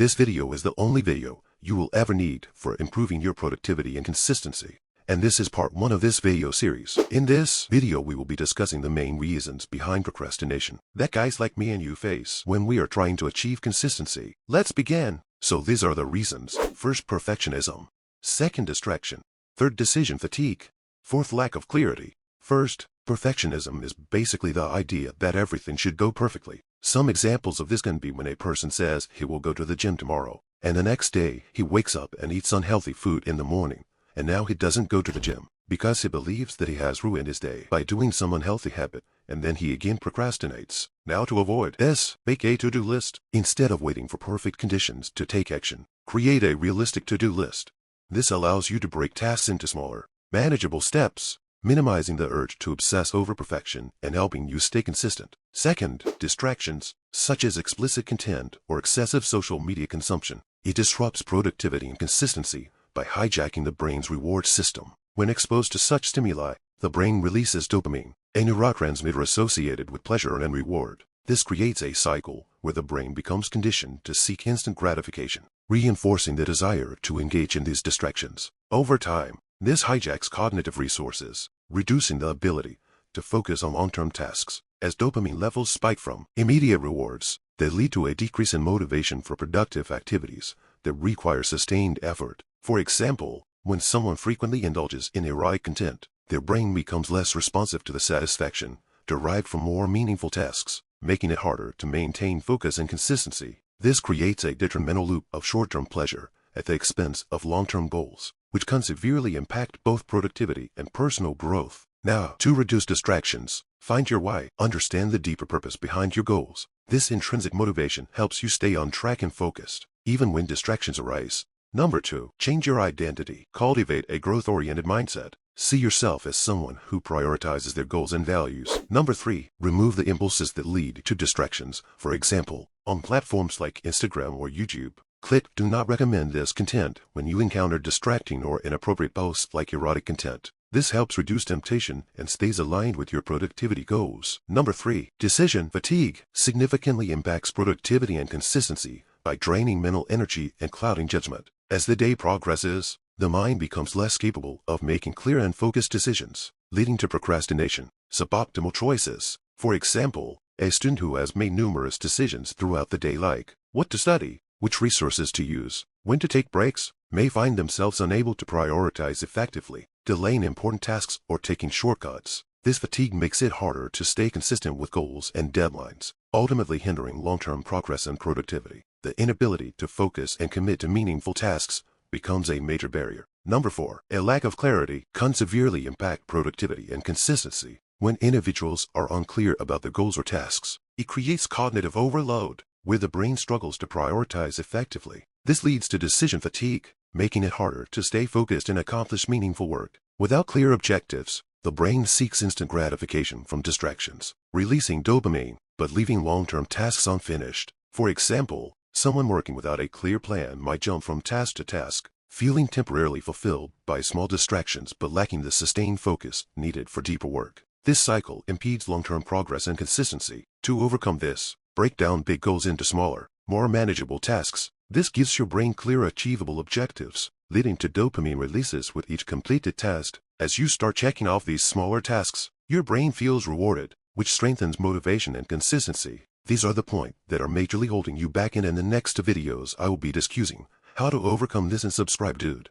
This video is the only video you will ever need for improving your productivity and consistency. And this is part 1 of this video series. In this video, we will be discussing the main reasons behind procrastination that guys like me and you face when we are trying to achieve consistency. Let's begin. So these are the reasons. First, perfectionism. Second, distraction. Third, decision fatigue. Fourth, lack of clarity. First, perfectionism is basically the idea that everything should go perfectly. Some examples of this can be when a person says he will go to the gym tomorrow, and the next day he wakes up and eats unhealthy food in the morning, and now he doesn't go to the gym because he believes that he has ruined his day by doing some unhealthy habit, and then he again procrastinates. Now, to avoid this, make a to-do list. Instead of waiting for perfect conditions to take action, create a realistic to-do list. This allows you to break tasks into smaller, manageable steps, minimizing the urge to obsess over perfection and helping you stay consistent. Second, distractions, such as explicit content or excessive social media consumption. It disrupts productivity and consistency by hijacking the brain's reward system. When exposed to such stimuli, the brain releases dopamine, a neurotransmitter associated with pleasure and reward. This creates a cycle where the brain becomes conditioned to seek instant gratification, reinforcing the desire to engage in these distractions. Over time, this hijacks cognitive resources, reducing the ability to focus on long-term tasks. As dopamine levels spike from immediate rewards, they lead to a decrease in motivation for productive activities that require sustained effort. For example, when someone frequently indulges in erotic content, their brain becomes less responsive to the satisfaction derived from more meaningful tasks, making it harder to maintain focus and consistency. This creates a detrimental loop of short-term pleasure at the expense of long-term goals, which can severely impact both productivity and personal growth. Now, to reduce distractions, find your why. Understand the deeper purpose behind your goals. This intrinsic motivation helps you stay on track and focused, even when distractions arise. Number 2, change your identity. Cultivate a growth-oriented mindset. See yourself as someone who prioritizes their goals and values. Number 3, remove the impulses that lead to distractions. For example, on platforms like Instagram or YouTube, click "Do not recommend this content" when you encounter distracting or inappropriate posts like erotic content. This helps reduce temptation and stays aligned with your productivity goals. Number 3, decision fatigue significantly impacts productivity and consistency by draining mental energy and clouding judgment. As the day progresses, the mind becomes less capable of making clear and focused decisions, leading to procrastination, suboptimal choices. For example, a student who has made numerous decisions throughout the day like what to study, which resources to use, when to take breaks, may find themselves unable to prioritize effectively, delaying important tasks or taking shortcuts. This fatigue makes it harder to stay consistent with goals and deadlines, ultimately hindering long-term progress and productivity. The inability to focus and commit to meaningful tasks becomes a major barrier. Number 4, a lack of clarity can severely impact productivity and consistency. When individuals are unclear about their goals or tasks, it creates cognitive overload, where the brain struggles to prioritize effectively. This leads to decision fatigue, making it harder to stay focused and accomplish meaningful work. Without clear objectives, the brain seeks instant gratification from distractions, releasing dopamine, but leaving long-term tasks unfinished. For example, someone working without a clear plan might jump from task to task, feeling temporarily fulfilled by small distractions but lacking the sustained focus needed for deeper work. This cycle impedes long-term progress and consistency. To overcome this, break down big goals into smaller, more manageable tasks. This gives your brain clear, achievable objectives, leading to dopamine releases with each completed task. As you start checking off these smaller tasks, your brain feels rewarded, which strengthens motivation and consistency. These are the points that are majorly holding you back, and in the next videos I will be discussing how to overcome this. And subscribe, dude.